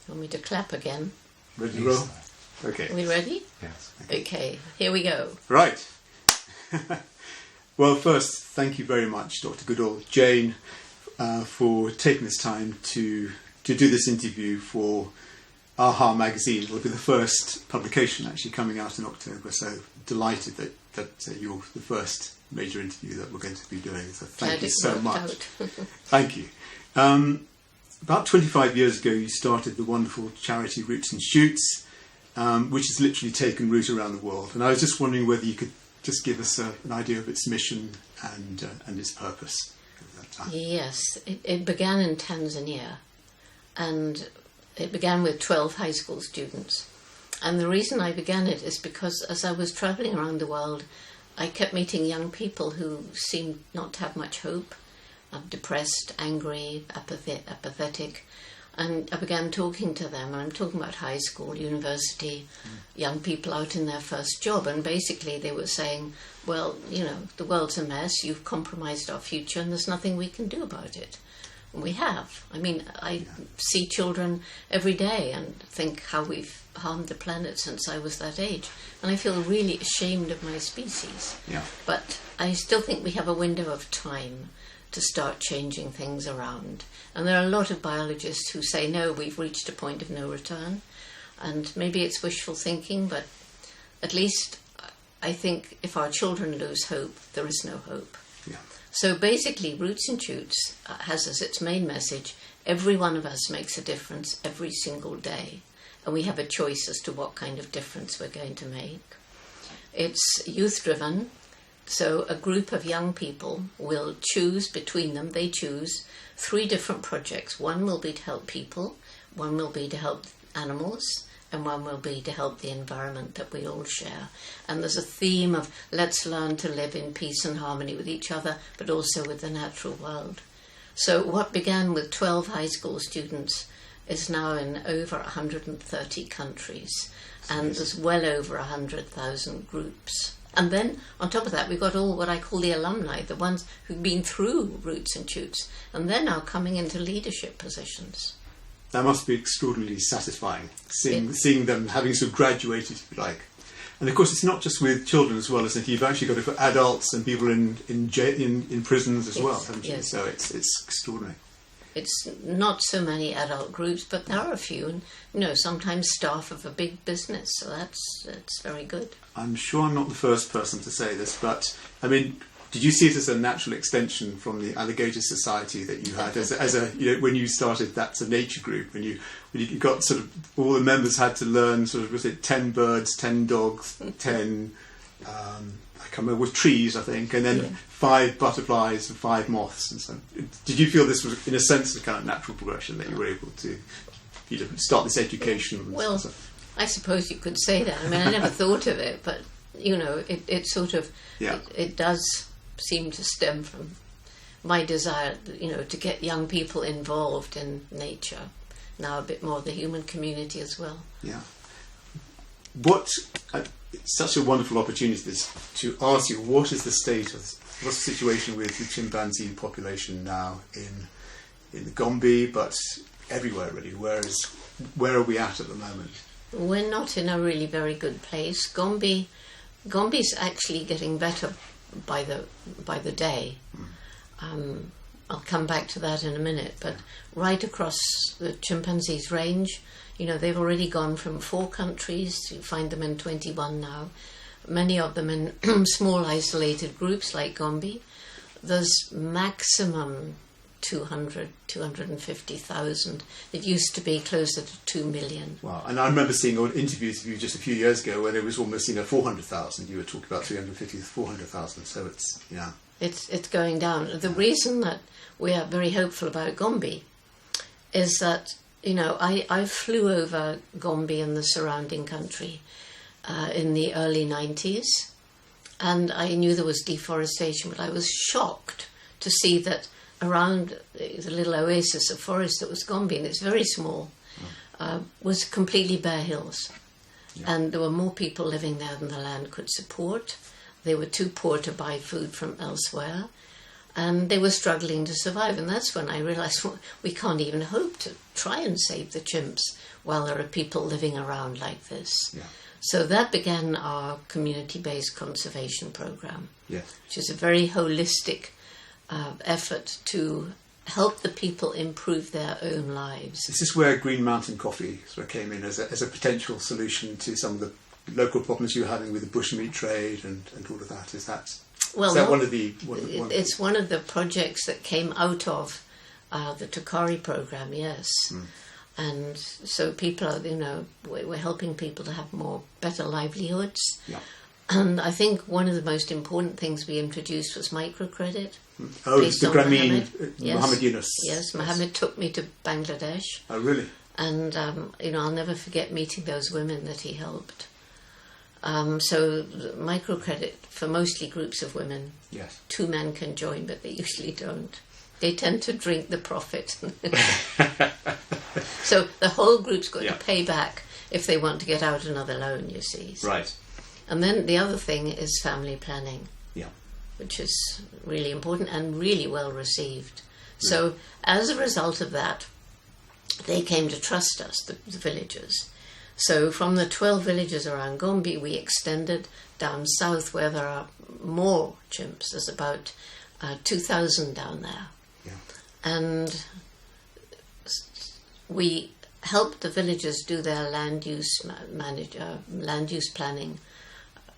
Want me to clap again? Ready to roll? Okay. Are we ready? Yes. Okay, here we go. Right. Well, first, thank you very much, Dr. Goodall, Jane, for taking this time to do this interview for AHA magazine. It'll be the first publication actually coming out in October, so delighted that you're the first major interview that we're going to be doing. So thank you so much. Thank you. About 25 years ago, you started the wonderful charity Roots and Shoots, which has literally taken root around the world. And I was just wondering whether you could just give us an idea of its mission and its purpose at that time. Yes, it began in Tanzania, and it began with 12 high school students. And the reason I began it is because as I was travelling around the world, I kept meeting young people who seemed not to have much hope, depressed, angry, apathetic. And I began talking to them. I'm talking about high school, university, young people out in their first job. And basically they were saying, well, you know, the world's a mess, you've compromised our future and there's nothing we can do about it. And we have. I mean, I see children every day and think how we've harmed the planet since I was that age. And I feel really ashamed of my species. Yeah. But I still think we have a window of time to start changing things around. And there are a lot of biologists who say, no, we've reached a point of no return. And maybe it's wishful thinking, but at least I think if our children lose hope, there is no hope. Yeah. So basically, Roots and Shoots has as its main message, every one of us makes a difference every single day. And we have a choice as to what kind of difference we're going to make. It's youth-driven. So a group of young people will choose between them, they choose 3 different projects. One will be to help people, one will be to help animals, and one will be to help the environment that we all share. And there's a theme of let's learn to live in peace and harmony with each other, but also with the natural world. So what began with 12 high school students is now in over 130 countries, and there's well over 100,000 groups. And then, on top of that, we've got all what I call the alumni, the ones who've been through Roots and Shoots, and they're now coming into leadership positions. That must be extraordinarily satisfying, seeing them having sort of graduated, if you like. And of course, it's not just with children as well, isn't it? You've actually got it for adults and people in prisons as well, haven't you? Yes. So it's extraordinary. It's not so many adult groups, but there are a few, and you know, sometimes staff of a big business, so that's very good. I'm sure I'm not the first person to say this, but I mean, did you see it as a natural extension from the Alligator Society that you had as a you know, when you started that's a nature group, when you got sort of all the members had to learn sort of, was it 10 birds, 10 dogs, 10 I can't remember, with trees I think, and then 5 butterflies and 5 moths and so. Did you feel this was in a sense a kind of natural progression that you were able to start this education? Well, I suppose you could say that. I mean, I never thought of it, but you know, it sort of it does seem to stem from my desire, you know, to get young people involved in nature. Now a bit more the human community as well. Yeah. It's such a wonderful opportunity to ask you, what is the state of what's the situation with the chimpanzee population now in the Gombe, but everywhere really? Where are we at the moment? We're not in a really very good place. Gombe's actually getting better by the day. I'll come back to that in a minute, but right across the chimpanzees range, you know, they've already gone from 4 countries, you find them in 21 now, many of them in small isolated groups like Gombe. There's maximum 250,000. It used to be closer to 2 million. Wow. And I remember seeing interviews of you just a few years ago where there was almost 400,000. You were talking about 350 to 400,000. So it's going down. The reason that we are very hopeful about Gombe is that, you know, I flew over Gombe and the surrounding country in the early 90s, and I knew there was deforestation, but I was shocked to see that around the little oasis of forest that was Gombe, and it's very small, was completely bare hills. Yeah. And there were more people living there than the land could support. They were too poor to buy food from elsewhere. and they were struggling to survive. And that's when I realised, well, we can't even hope to try and save the chimps while there are people living around like this. Yeah. So that began our community-based conservation programme, Yes. which is a very holistic effort to help the people improve their own lives. Is this where Green Mountain Coffee sort of came in as a potential solution to some of the local problems you were having with the bushmeat trade and all of that? Is that one of the... It's one of the projects that came out of the Tukari programme, yes. Mm. And so people are, we're helping people to have better livelihoods. Yeah. And I think one of the most important things we introduced was microcredit. Oh, it's the Grameen, Mohammed Yunus. Yes, Mohammed took me to Bangladesh. Oh, really? And, I'll never forget meeting those women that he helped. So microcredit for mostly groups of women. Yes. 2 men can join, but they usually don't. They tend to drink the profit. So the whole group's got to pay back if they want to get out another loan, you see. So. Right. And then the other thing is family planning. Yeah. Which is really important and really well received. So as a result of that, they came to trust us, the villagers. So from the 12 villages around Gombe, we extended down south where there are more chimps. There's about 2,000 down there. Yeah. And we helped the villagers do their land use planning,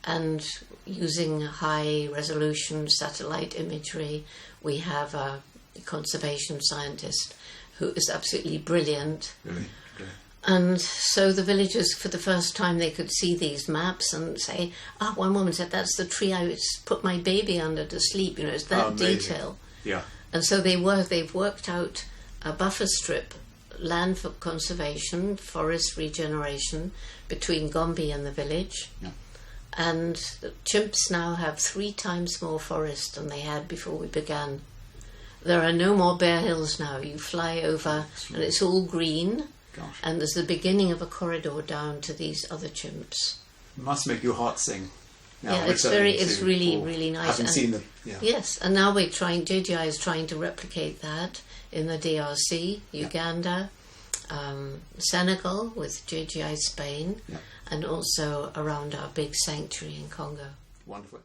and using high resolution satellite imagery. We have a conservation scientist who is absolutely brilliant. Really? Okay. And so the villagers, for the first time, they could see these maps and say, one woman said, that's the tree I put my baby under to sleep. It's that detail. Yeah. And so they've worked out a buffer strip, land for conservation, forest regeneration between Gombe and the village. Yeah. And the chimps now have 3 times more forest than they had before we began. There are no more bare hills now. You fly over and it's all green. Gosh. And there's the beginning of a corridor down to these other chimps. It must make your heart sing. Yeah, it's really, really nice. Haven't seen them. Yeah. Yes, and now JGI is trying to replicate that in the DRC, Uganda, Senegal with JGI Spain, and also around our big sanctuary in Congo. Wonderful.